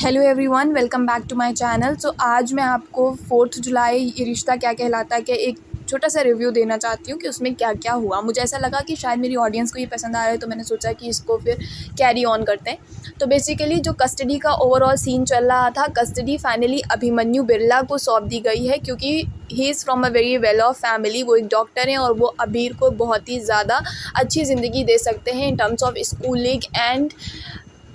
Hello everyone, welcome back to my channel. So आज मैं आपको 4 जुलाई ये रिश्ता क्या कहलाता है कि एक छोटा सा रिव्यू देना चाहती हूँ कि उसमें क्या क्या हुआ। मुझे ऐसा लगा कि शायद मेरी ऑडियंस को ये पसंद आ रहा है, तो मैंने सोचा कि इसको फिर कैरी ऑन करते हैं। तो बेसिकली जो कस्टडी का ओवरऑल सीन चल रहा था, कस्टडी फाइनली अभिमन्यु बिरला को सौंप दी गई है, क्योंकि he is from a very well of family. वो एक डॉक्टर हैं और वो अबीर को बहुत ही ज़्यादा अच्छी ज़िंदगी दे सकते हैं in terms of schooling and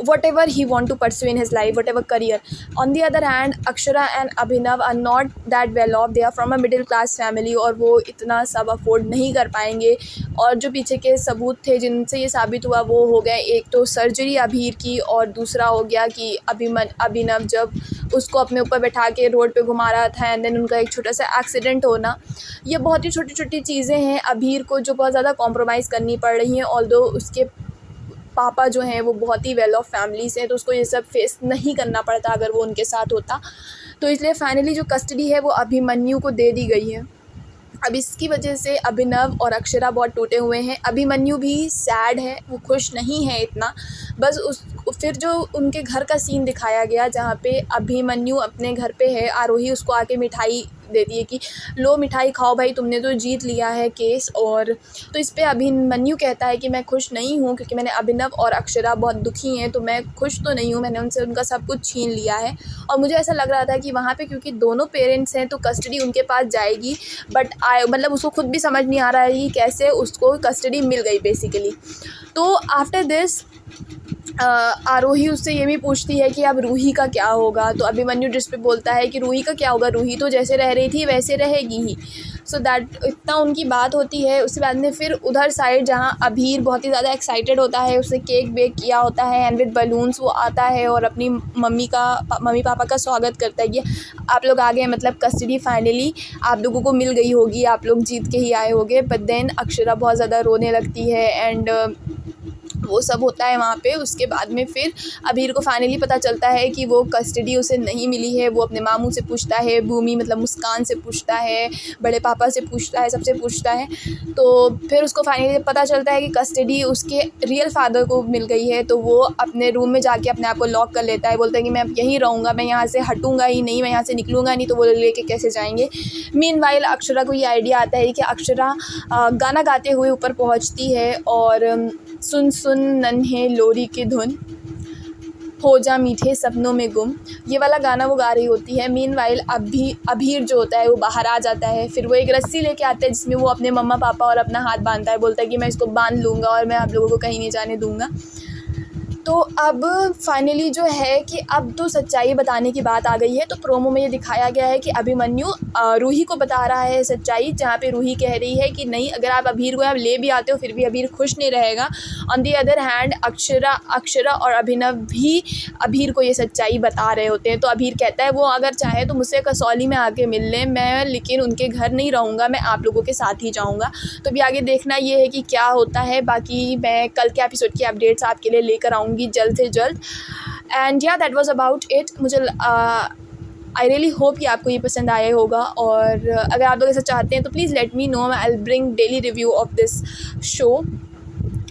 whatever he want to pursue in his life, whatever career. On the other hand, Akshara and Abhinav are not that well off. They are from a middle class family और वो इतना सब afford नहीं कर पाएंगे। और जो पीछे के सबूत थे जिनसे ये साबित हुआ वो हो गए, एक तो सर्जरी अबीर की और दूसरा हो गया कि अभिनव जब उसको अपने ऊपर बैठा के रोड पे घुमा रहा था एंड देन उनका एक छोटा सा एक्सीडेंट होना। ये बहुत ही छोटी छोटी चीज़ें हैं अबीर को जो बहुत ज़्यादा कॉम्प्रोमाइज़ करनी पड़ रही हैं। ऑल्दो उसके पापा जो हैं वो बहुत ही वेल ऑफ फैमिली से हैं, तो उसको ये सब फेस नहीं करना पड़ता अगर वो उनके साथ होता। तो इसलिए फाइनली जो कस्टडी है वो अभिमन्यु को दे दी गई है। अब इसकी वजह से अभिनव और अक्षरा बहुत टूटे हुए हैं। अभिमन्यु भी सैड है, वो खुश नहीं है इतना। बस फिर जो उनके घर का सीन दिखाया गया जहाँ पे अभिमन्यु अपने घर पे है, आरोही उसको आके मिठाई देती है कि लो मिठाई खाओ भाई, तुमने तो जीत लिया है केस। और तो इस पे अभिमन्यु कहता है कि मैं खुश नहीं हूँ क्योंकि मैंने अभिनव और अक्षरा बहुत दुखी हैं, तो मैं खुश तो नहीं हूँ, मैंने उनसे उनका सब कुछ छीन लिया है। और मुझे ऐसा लग रहा था कि वहाँ पे क्योंकि दोनों पेरेंट्स हैं तो कस्टडी उनके पास जाएगी, बट मतलब उसको खुद भी समझ नहीं आ रहा है कि कैसे उसको कस्टडी मिल गई बेसिकली। तो आफ्टर दिस आरोही उससे ये भी पूछती है कि अब रूही का क्या होगा। तो अभिमन्यु जिस पे बोलता है कि रूही का क्या होगा, रूही तो जैसे रह रही थी वैसे रहेगी ही। सो दैट इतना उनकी बात होती है। उसके बाद में फिर उधर साइड जहाँ अबीर बहुत ही ज़्यादा एक्साइटेड होता है, उसने केक बेक किया होता है एंड विद बलून्स वो आता है और अपनी मम्मी पापा का स्वागत करता है कि आप लोग आ गए, मतलब कस्टडी फाइनली आप लोगों को मिल गई होगी, आप लोग जीत के ही आए होगे। बट देन अक्षरा बहुत ज़्यादा रोने लगती है एंड वो सब होता है वहाँ पे। उसके बाद में फिर अबीर को फाइनली पता चलता है कि वो कस्टडी उसे नहीं मिली है। वो अपने मामू से पूछता है, भूमि मतलब मुस्कान से पूछता है, बड़े पापा से पूछता है, सबसे पूछता है। तो फिर उसको फाइनली पता चलता है कि कस्टडी उसके रियल फादर को मिल गई है। तो वो अपने रूम में जाके अपने आप को लॉक कर लेता है, बोलता है कि मैं अब यहीं रहूँगा, मैं यहाँ से हटूँगा ही नहीं, मैं यहाँ से निकलूँगा नहीं, तो वो लेके कैसे जाएंगे। मीनवाइल अक्षरा को ये आइडिया आता है कि अक्षरा गाना गाते हुए ऊपर पहुँचती है और सुन सुन नन्हे लोरी की धुन, हो जा मीठे सपनों में गुम, ये वाला गाना वो गा रही होती है। मीनवाइल अबीर जो होता है वो बाहर आ जाता है। फिर वो एक रस्सी लेके आता है जिसमें वो अपने मम्मा पापा और अपना हाथ बांधता है, बोलता है कि मैं इसको बांध लूँगा और मैं आप लोगों को कहीं नहीं जाने दूँगा। तो अब फाइनली जो है कि अब तो सच्चाई बताने की बात आ गई है। तो प्रोमो में ये दिखाया गया है कि अभिमन्यु रूही को बता रहा है सच्चाई, जहाँ पे रूही कह रही है कि नहीं, अगर आप अबीर को आप ले भी आते हो फिर भी अबीर खुश नहीं रहेगा। On the other hand Akshara और अभिनव भी अबीर को ये सच्चाई बता रहे होते हैं। तो अबीर कहता है वो अगर चाहे तो मुझसे कसौली में आके मिल लें, मैं लेकिन उनके घर नहीं रहूँगा, मैं आप लोगों के साथ ही जाऊँगा। तो अभी आगे देखना ये है कि क्या होता है। बाकी मैं कल के एपिसोड की अपडेट्स आपके लिए लेकर आऊँगी जल्द से जल्द। एंड या दैट वाज अबाउट इट। मुझे आई रियली होप कि आपको ये पसंद आया होगा, और अगर आप लोग ऐसा चाहते हैं तो please let me know. I will bring daily review of this show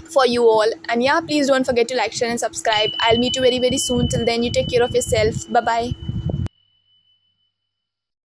for you all. And yeah, please don't forget to like, share and subscribe. I'll meet you very soon. Till then, you take care of yourself. Bye bye.